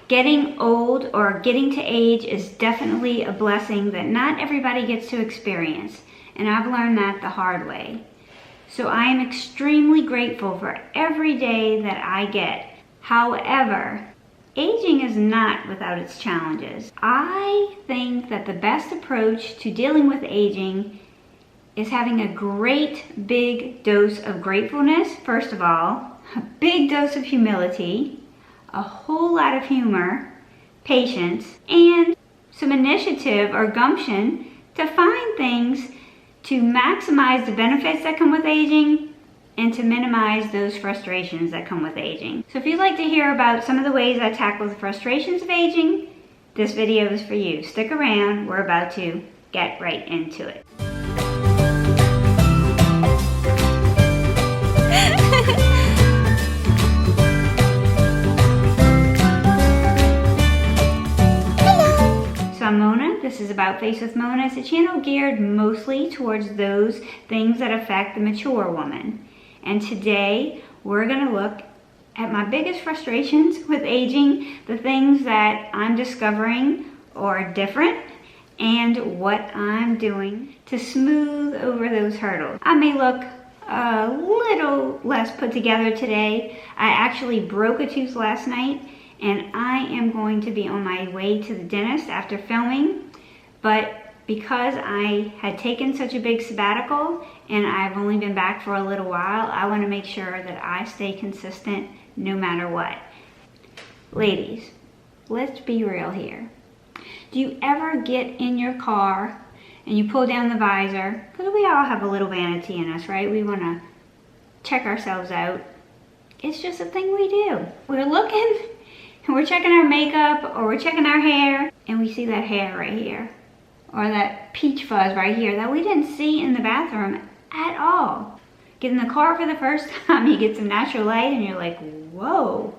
Getting old or getting to age is definitely a blessing that not everybody gets to experience, and I've learned that the hard way. So I am extremely grateful for every day that I get. However, aging is not without its challenges. I think that the best approach to dealing with aging is having a great big dose of gratefulness, first of all, a big dose of humility, a whole lot of humor, patience, and some initiative or gumption to find things to maximize the benefits that come with aging and to minimize those frustrations that come with aging. So if you'd like to hear about some of the ways I tackle the frustrations of aging, this video is for you. Stick around, we're about to get right into it. I'm Mona. This is About Face with Mona. It's a channel geared mostly towards those things that affect the mature woman. And today we're going to look at my biggest frustrations with aging, the things that I'm discovering are different, and what I'm doing to smooth over those hurdles. I may look a little less put together today. I actually broke a tooth last night, and I am going to be on my way to the dentist after filming, but because I had taken such a big sabbatical and I've only been back for a little while, I want to make sure that I stay consistent no matter what. Ladies, let's be real here. Do you ever get in your car and you pull down the visor? Because we all have a little vanity in us, right? We want to check ourselves out. It's just a thing we do. We're looking, and we're checking our makeup, or we're checking our hair, and we see that hair right here, or that peach fuzz right here that we didn't see in the bathroom at all. Get in the car for the first time, you get some natural light, and you're like, whoa.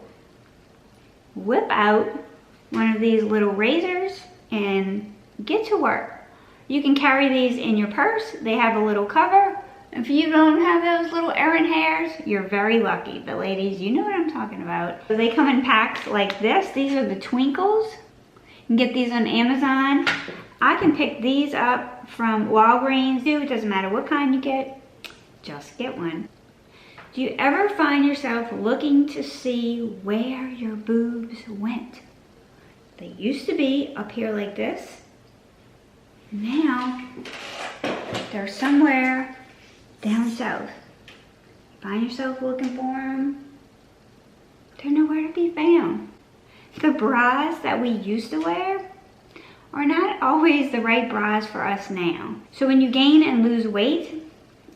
Whip out one of these little razors and get to work. You can carry these in your purse. They have a little cover. If you don't have those little errant hairs, you're very lucky. But ladies, you know what I'm talking about. They come in packs like this. These are the Twinkles. You can get these on Amazon. I can pick these up from Walgreens too. It doesn't matter what kind you get, just get one. Do you ever find yourself looking to see where your boobs went? They used to be up here like this. Now, they're somewhere down south. Find yourself looking for them. They're nowhere to be found. The bras that we used to wear are not always the right bras for us now. So when you gain and lose weight,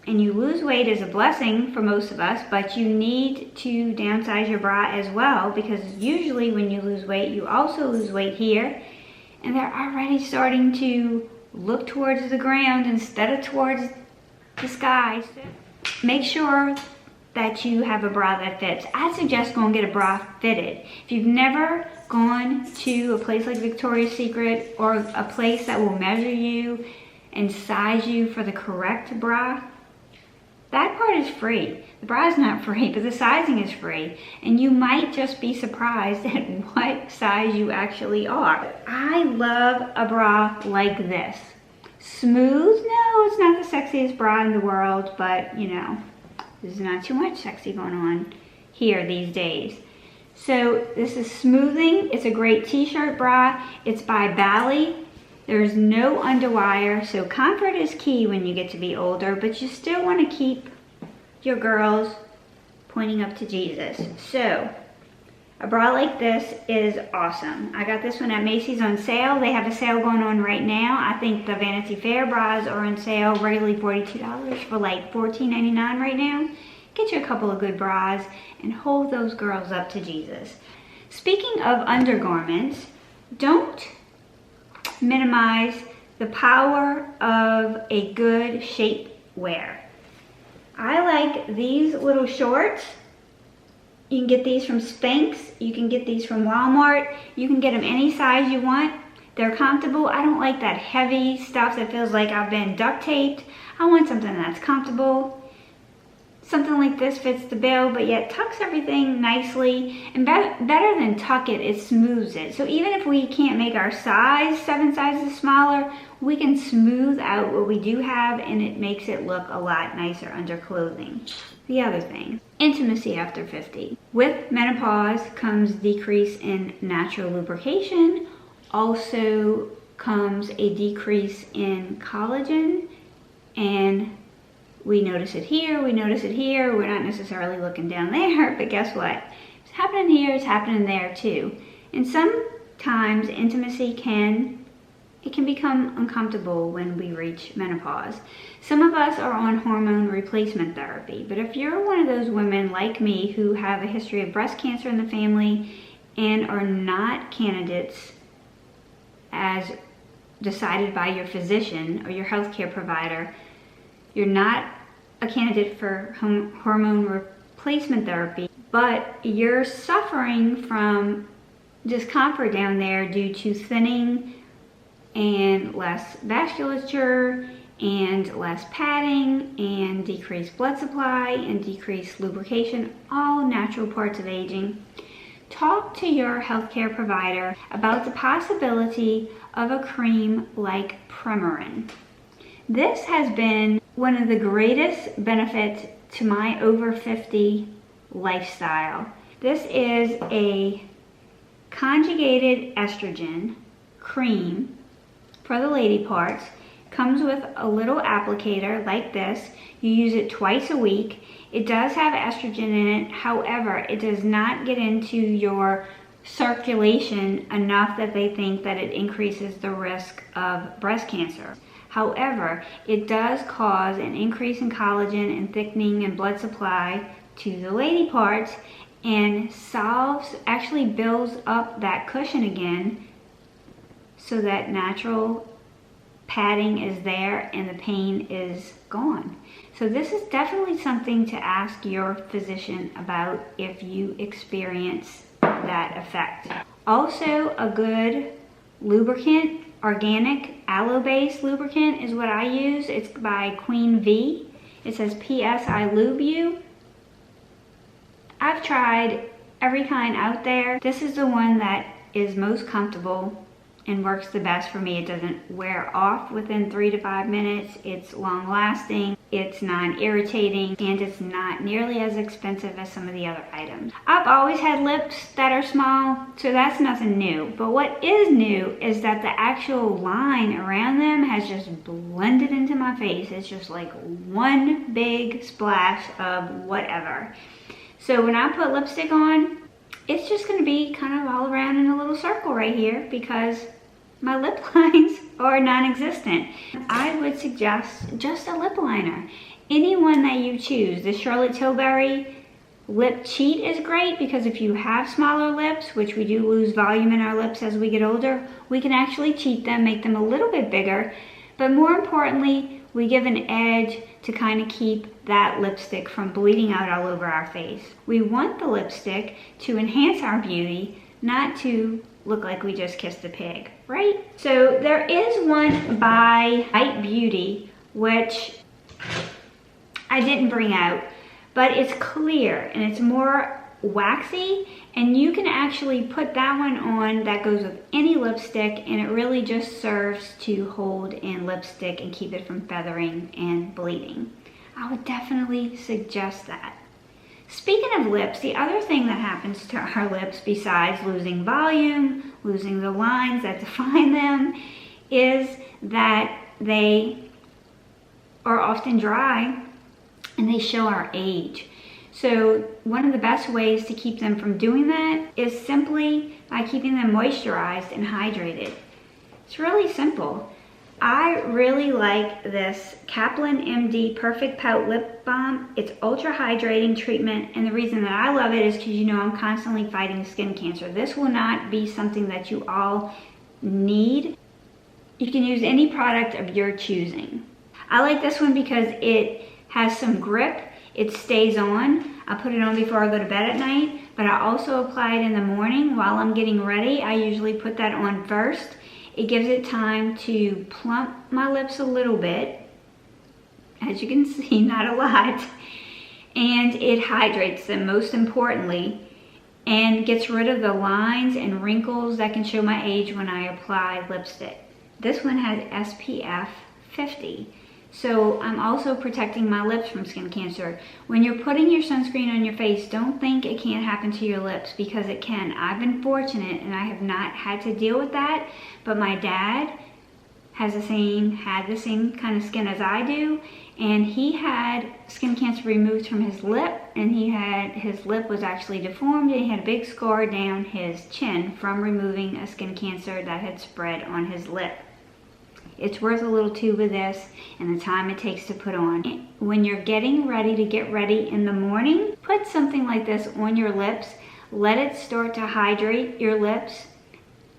and you lose weight is a blessing for most of us, but you need to downsize your bra as well, because usually when you lose weight, you also lose weight here, and they're already starting to look towards the ground instead of towards the sky. So make sure that you have a bra that fits. I suggest go and get a bra fitted. If you've never gone to a place like Victoria's Secret or a place that will measure you and size you for the correct bra, that part is free. The bra is not free, but the sizing is free. And you might just be surprised at what size you actually are. I love a bra like this. Smooth? No, it's not the sexiest bra in the world, but you know, there's not too much sexy going on here these days. So this is smoothing. It's a great t-shirt bra. It's by Bally. There's no underwire, so comfort is key when you get to be older, but you still want to keep your girls pointing up to Jesus. So a bra like this is awesome. I got this one at Macy's on sale. They have a sale going on right now. I think the Vanity Fair bras are on sale, regularly $42 for like $14.99 right now. Get you a couple of good bras and hold those girls up to Jesus. Speaking of undergarments, don't minimize the power of a good shapewear. I like these little shorts. You can get these from SPANX. You can get these from Walmart. You can get them any size you want. They're comfortable. I don't like that heavy stuff that feels like I've been duct taped. I want something that's comfortable. something like this fits the bill, but yet tucks everything nicely. And better than tuck it, it smooths it. So even if we can't make our size 7 sizes smaller, we can smooth out what we do have, and it makes it look a lot nicer under clothing. The other thing, intimacy after 50. With menopause comes decrease in natural lubrication. Also comes a decrease in collagen, and we notice it here, we notice it here. We're not necessarily looking down there, but guess what? It's happening here, it's happening there too. And sometimes intimacy can become uncomfortable when we reach menopause. Some of us are on hormone replacement therapy, but if you're one of those women like me who have a history of breast cancer in the family and are not candidates as decided by your physician or your healthcare provider, you're not a candidate for hormone replacement therapy, but you're suffering from discomfort down there due to thinning and less vasculature and less padding and decreased blood supply and decreased lubrication, all natural parts of aging. Talk to your healthcare provider about the possibility of a cream like Premarin. This has been one of the greatest benefits to my over 50 lifestyle. This is a conjugated estrogen cream for the lady parts. Comes with a little applicator like this. You use it twice a week. It does have estrogen in it. However, it does not get into your circulation enough that they think that it increases the risk of breast cancer. However, it does cause an increase in collagen and thickening and blood supply to the lady parts, and actually builds up that cushion again so that natural padding is there and the pain is gone. So this is definitely something to ask your physician about if you experience that effect. Also, a good lubricant, organic aloe-based lubricant is what I use. It's by Queen V. It says, P.S. I lube you. I've tried every kind out there. This is the one that is most comfortable and works the best for me. It doesn't wear off within 3 to 5 minutes. It's long lasting, it's non-irritating, and it's not nearly as expensive as some of the other items. I've always had lips that are small, so that's nothing new. But what is new is that the actual line around them has just blended into my face. It's just like one big splash of whatever. So when I put lipstick on, it's just going to be kind of all around in a little circle right here because my lip lines are non-existent. I would suggest just a lip liner. Any one that you choose. The Charlotte Tilbury Lip Cheat is great because if you have smaller lips, which we do lose volume in our lips as we get older, we can actually cheat them, make them a little bit bigger. But more importantly, we give an edge to kind of keep that lipstick from bleeding out all over our face. We want the lipstick to enhance our beauty, not to look like we just kissed a pig, right? So there is one by Light Beauty, which I didn't bring out, but it's clear and it's more waxy, and you can actually put that one on that goes with any lipstick, and it really just serves to hold in lipstick and keep it from feathering and bleeding. I would definitely suggest that. Speaking of lips, the other thing that happens to our lips besides losing volume, losing the lines that define them, is that they are often dry and they show our age. So one of the best ways to keep them from doing that is simply by keeping them moisturized and hydrated. It's really simple. I really like this Kaplan MD Perfect Pout Lip Balm. It's ultra hydrating treatment, and the reason that I love it is because you know I'm constantly fighting skin cancer. This will not be something that you all need. You can use any product of your choosing. I like this one because it has some grip. It stays on. I put it on before I go to bed at night, but I also apply it in the morning while I'm getting ready. I usually put that on first. It gives it time to plump my lips a little bit. As you can see, not a lot. and it hydrates them most importantly, and gets rid of the lines and wrinkles that can show my age when I apply lipstick. This one has SPF 50. So I'm also protecting my lips from skin cancer. When you're putting your sunscreen on your face, don't think it can't happen to your lips, because it can. I've been fortunate and I have not had to deal with that, but my dad had the same kind of skin as I do, and he had skin cancer removed from his lip, and his lip was actually deformed, and he had a big scar down his chin from removing a skin cancer that had spread on his lip. It's worth a little tube of this and the time it takes to put on. When you're getting ready to get ready in the morning, put something like this on your lips. Let it start to hydrate your lips,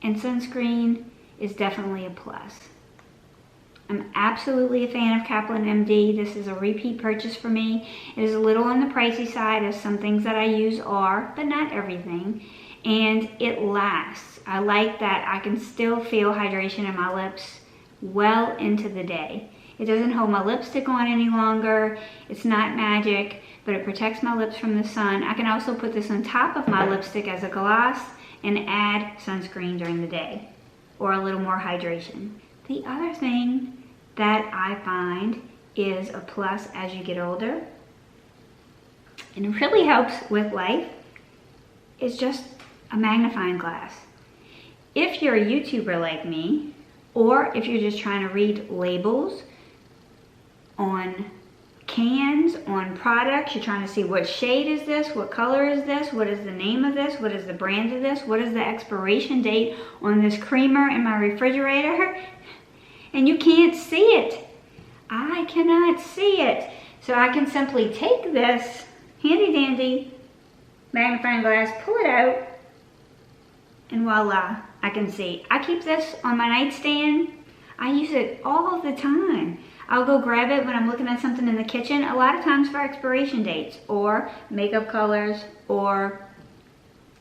and sunscreen is definitely a plus. I'm absolutely a fan of Kaplan MD. This is a repeat purchase for me. It is a little on the pricey side, as some things that I use are, but not everything. And it lasts. I like that I can still feel hydration in my lips well into the day. It doesn't hold my lipstick on any longer. It's not magic, but it protects my lips from the sun. I can also put this on top of my lipstick as a gloss and add sunscreen during the day, or a little more hydration. The other thing that I find is a plus as you get older, and it really helps with life, is just a magnifying glass. If you're a YouTuber like me, or if you're just trying to read labels on cans, on products, you're trying to see what shade is this, what color is this, what is the name of this, what is the brand of this, what is the expiration date on this creamer in my refrigerator, and you can't see it. I cannot see it. So I can simply take this handy dandy magnifying glass, pull it out, and voila, I can see. I keep this on my nightstand. I use it all the time. I'll go grab it when I'm looking at something in the kitchen, a lot of times for expiration dates or makeup colors or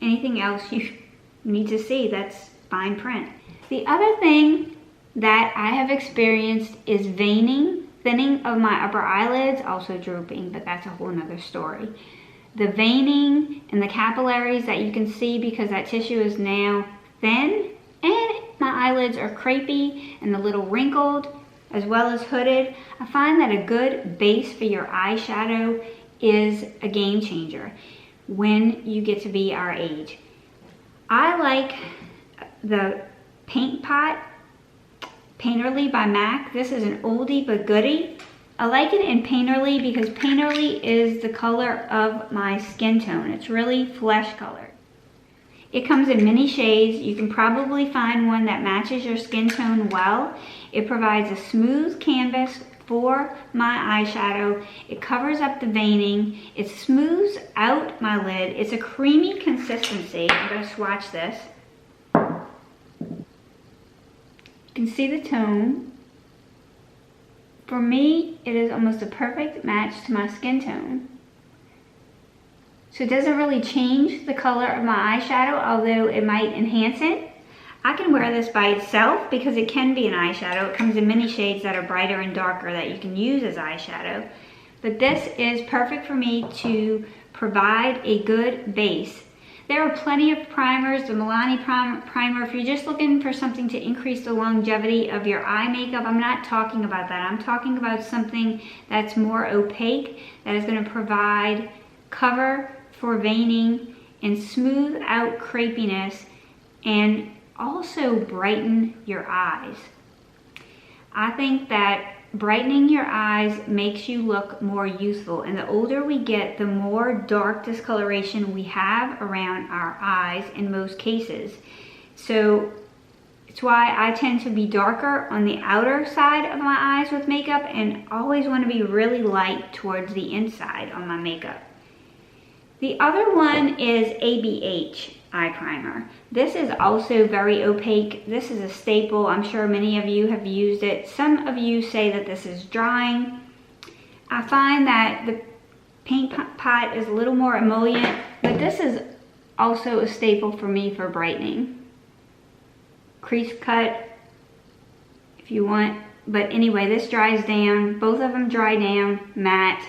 anything else you need to see that's fine print. The other thing that I have experienced is veining, thinning of my upper eyelids, also drooping, but that's a whole nother story. The veining and the capillaries that you can see because that tissue is now thin, and my eyelids are crepey and a little wrinkled as well as hooded. I find that a good base for your eyeshadow is a game changer when you get to be our age. I like the Paint Pot Painterly by MAC. This is an oldie but goodie. I like it in Painterly because Painterly is the color of my skin tone. It's really flesh colored. It comes in many shades. You can probably find one that matches your skin tone well. It provides a smooth canvas for my eyeshadow. It covers up the veining. It smooths out my lid. It's a creamy consistency. I'm going to swatch this. You can see the tone. For me, it is almost a perfect match to my skin tone. So it doesn't really change the color of my eyeshadow, although it might enhance it. I can wear this by itself because it can be an eyeshadow. It comes in many shades that are brighter and darker that you can use as eyeshadow. But this is perfect for me to provide a good base. There are plenty of primers, the Melodie primer. If you're just looking for something to increase the longevity of your eye makeup, I'm not talking about that. I'm talking about something that's more opaque, that is going to provide cover for veining and smooth out crepiness and also brighten your eyes. I think that brightening your eyes makes you look more youthful, and the older we get, the more dark discoloration we have around our eyes in most cases. So it's why I tend to be darker on the outer side of my eyes with makeup and always want to be really light towards the inside on my makeup. The other one is ABH eye primer. This is also very opaque. This is a staple. I'm sure many of you have used it. Some of you say that this is drying. I find that the Paint Pot is a little more emollient, but this is also a staple for me for brightening. Crease cut if you want, but anyway, this dries down. Both of them dry down matte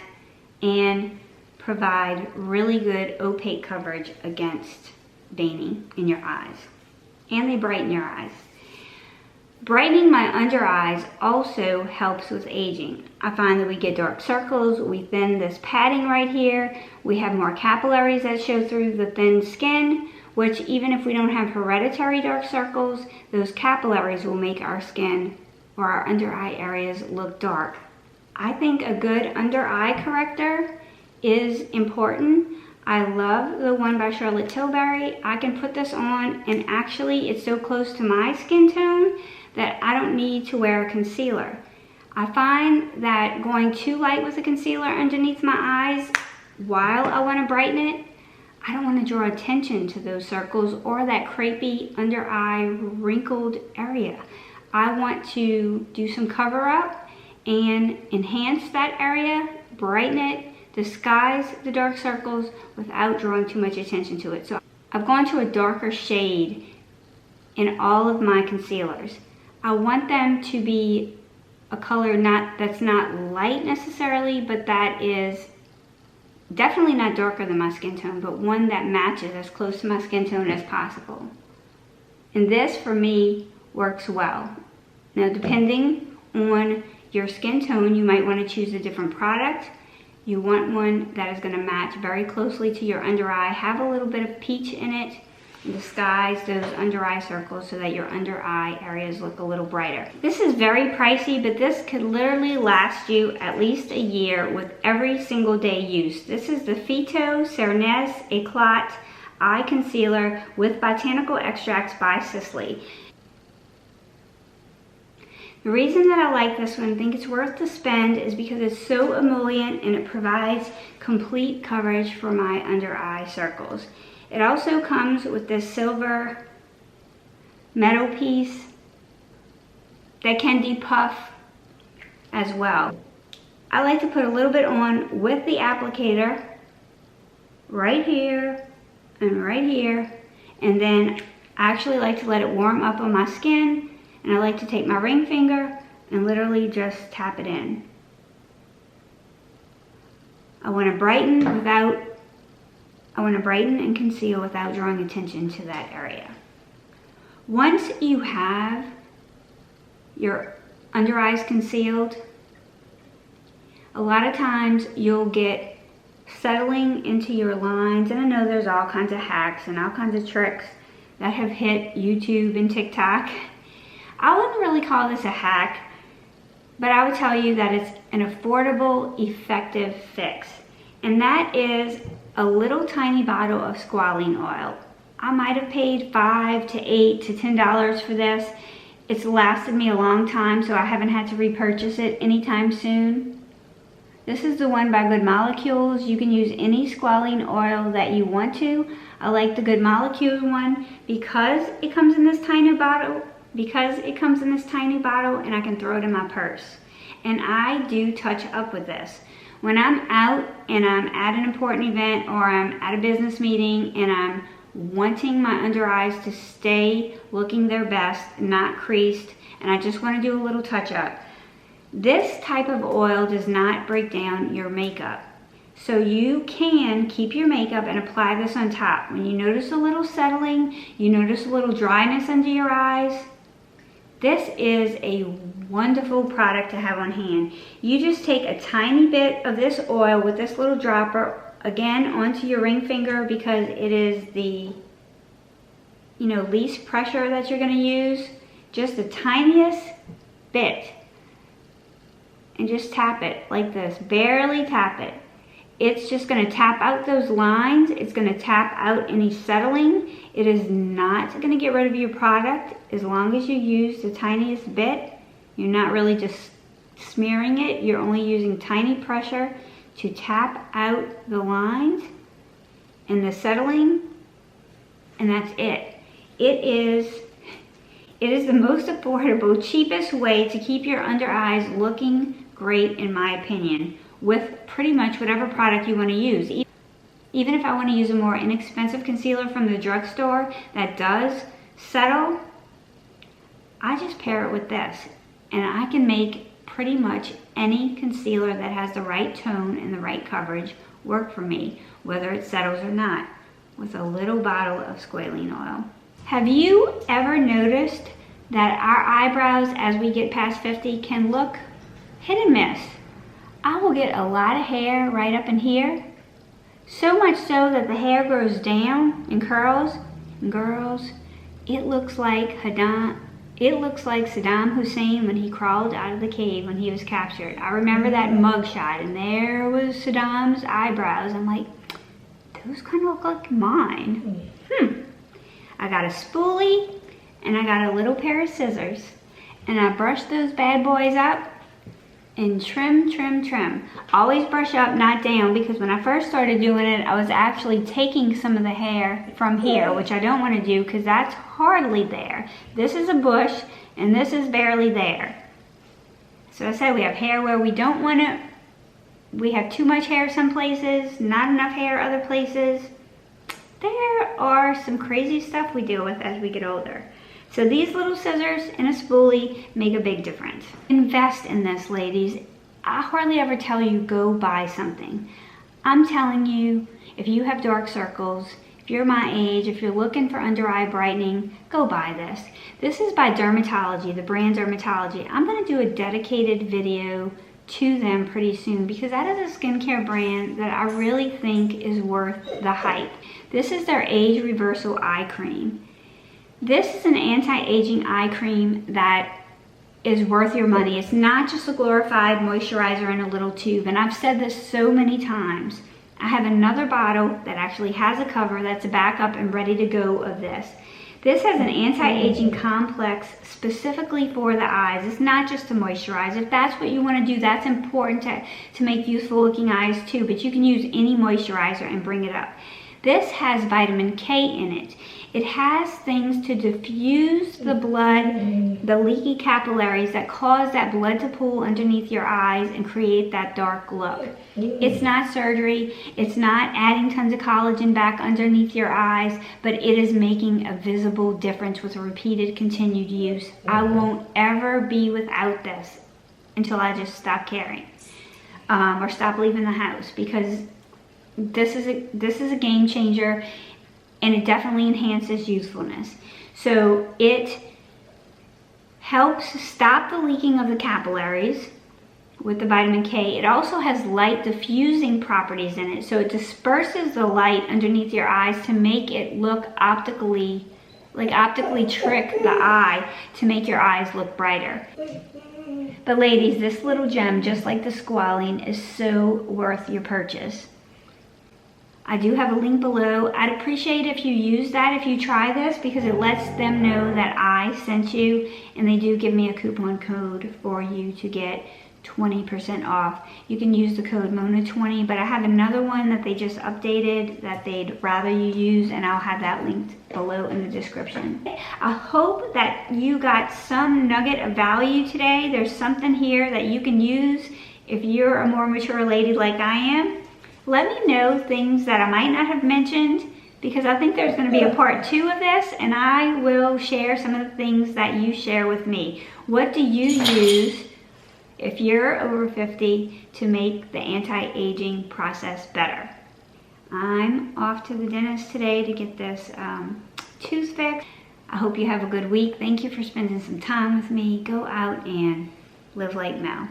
and provide really good opaque coverage against veining in your eyes. And they brighten your eyes. Brightening my under eyes also helps with aging. I find that we get dark circles, we thin this padding right here, we have more capillaries that show through the thin skin, which even if we don't have hereditary dark circles, those capillaries will make our skin or our under eye areas look dark. I think a good under eye corrector is important. I love the one by Charlotte Tilbury. I can put this on and actually it's so close to my skin tone that I don't need to wear a concealer. I find that going too light with a concealer underneath my eyes while I want to brighten it, I don't want to draw attention to those circles or that crepey under eye wrinkled area. I want to do some cover up and enhance that area, brighten it, disguise the dark circles without drawing too much attention to it. So I've gone to a darker shade in all of my concealers. I want them to be a color that's not light necessarily, but that is definitely not darker than my skin tone, but one that matches as close to my skin tone as possible. And this, for me, works well. Now, depending on your skin tone, you might want to choose a different product. You want one that is going to match very closely to your under eye, have a little bit of peach in it, and disguise those under eye circles so that your under eye areas look a little brighter. This is very pricey, but this could literally last you at least a year with every single day use. This is the Phyto Cernès Eclat Eye Concealer with Botanical Extracts by Sisley. The reason that I like this one and think it's worth the spend is because it's so emollient and it provides complete coverage for my under eye circles. It also comes with this silver metal piece that can depuff as well. I like to put a little bit on with the applicator right here and right here, and then I actually like to let it warm up on my skin, and I like to take my ring finger and literally just tap it in. I want to brighten and conceal without drawing attention to that area. Once you have your under eyes concealed, a lot of times you'll get settling into your lines, and I know there's all kinds of hacks and all kinds of tricks that have hit YouTube and TikTok. I wouldn't really call this a hack, but I would tell you that it's an affordable, effective fix. And that is a little tiny bottle of squalene oil. I might have paid $5 to $8 to $10 for this. It's lasted me a long time, so I haven't had to repurchase it anytime soon. This is the one by Good Molecules. You can use any squalene oil that you want to. I like the Good Molecules one because it comes in this tiny bottle, and I can throw it in my purse. And I do touch up with this. When I'm out and I'm at an important event or I'm at a business meeting and I'm wanting my under eyes to stay looking their best, not creased, and I just want to do a little touch up, this type of oil does not break down your makeup. So you can keep your makeup and apply this on top. When you notice a little settling, you notice a little dryness under your eyes, this is a wonderful product to have on hand. You just take a tiny bit of this oil with this little dropper, again, onto your ring finger because it is the, least pressure that you're going to use. Just the tiniest bit. And just tap it like this. Barely tap it. It's just going to tap out those lines. It's going to tap out any settling. It is not going to get rid of your product as long as you use the tiniest bit. You're not really just smearing it. You're only using tiny pressure to tap out the lines and the settling, and that's it. It is the most affordable, cheapest way to keep your under eyes looking great, in my opinion, with pretty much whatever product you want to use. Even if I want to use a more inexpensive concealer from the drugstore that does settle, I just pair it with this, and I can make pretty much any concealer that has the right tone and the right coverage work for me, whether it settles or not, with a little bottle of squalene oil. Have you ever noticed that our eyebrows as we get past 50 can look hit and miss? I will get a lot of hair right up in here, so much so that the hair grows down and curls. And girls, it looks like Saddam Hussein when he crawled out of the cave when he was captured. I remember that mugshot, and there was Saddam's eyebrows. I'm like, those kind of look like mine. I got a spoolie and I got a little pair of scissors, and I brushed those bad boys up and trim, trim, trim. Always brush up, not down, because when I first started doing it, I was actually taking some of the hair from here, which I don't want to do because that's hardly there. This is a bush and this is barely there. So I said we have hair where we don't want it. We have too much hair some places, not enough hair other places. There are some crazy stuff we deal with as we get older. So these little scissors and a spoolie make a big difference. Invest in this, ladies. I hardly ever tell you go buy something. I'm telling you, if you have dark circles, if you're my age, if you're looking for under eye brightening, go buy this. This is by Dermatology, the brand Dermatology. I'm gonna do a dedicated video to them pretty soon because that is a skincare brand that I really think is worth the hype. This is their Age Reversal Eye Cream. This is an anti-aging eye cream that is worth your money. It's not just a glorified moisturizer in a little tube, and I've said this so many times. I have another bottle that actually has a cover that's a backup and ready to go of this. This has an anti-aging complex specifically for the eyes. It's not just to moisturize. If that's what you want to do, that's important to make youthful looking eyes too, but you can use any moisturizer and bring it up. This has vitamin K in it. It has things to diffuse the blood, the leaky capillaries that cause that blood to pool underneath your eyes and create that dark look. It's not surgery. It's not adding tons of collagen back underneath your eyes, but it is making a visible difference with repeated continued use. I won't ever be without this until I just stop caring or stop leaving the house, because this is a game changer. And it definitely enhances youthfulness. So it helps stop the leaking of the capillaries with the vitamin K. It also has light diffusing properties in it. So it disperses the light underneath your eyes to make it look optically trick the eye to make your eyes look brighter. But ladies, this little gem, just like the squalene, is so worth your purchase. I do have a link below. I'd appreciate if you use that, if you try this, because it lets them know that I sent you, and they do give me a coupon code for you to get 20% off. You can use the code MONA20, but I have another one that they just updated that they'd rather you use, and I'll have that linked below in the description. I hope that you got some nugget of value today. There's something here that you can use if you're a more mature lady like I am. Let me know things that I might not have mentioned, because I think there's going to be a part 2 of this, and I will share some of the things that you share with me. What do you use if you're over 50 to make the anti-aging process better? I'm off to the dentist today to get this tooth fixed. I hope you have a good week. Thank you for spending some time with me. Go out and live like Mel.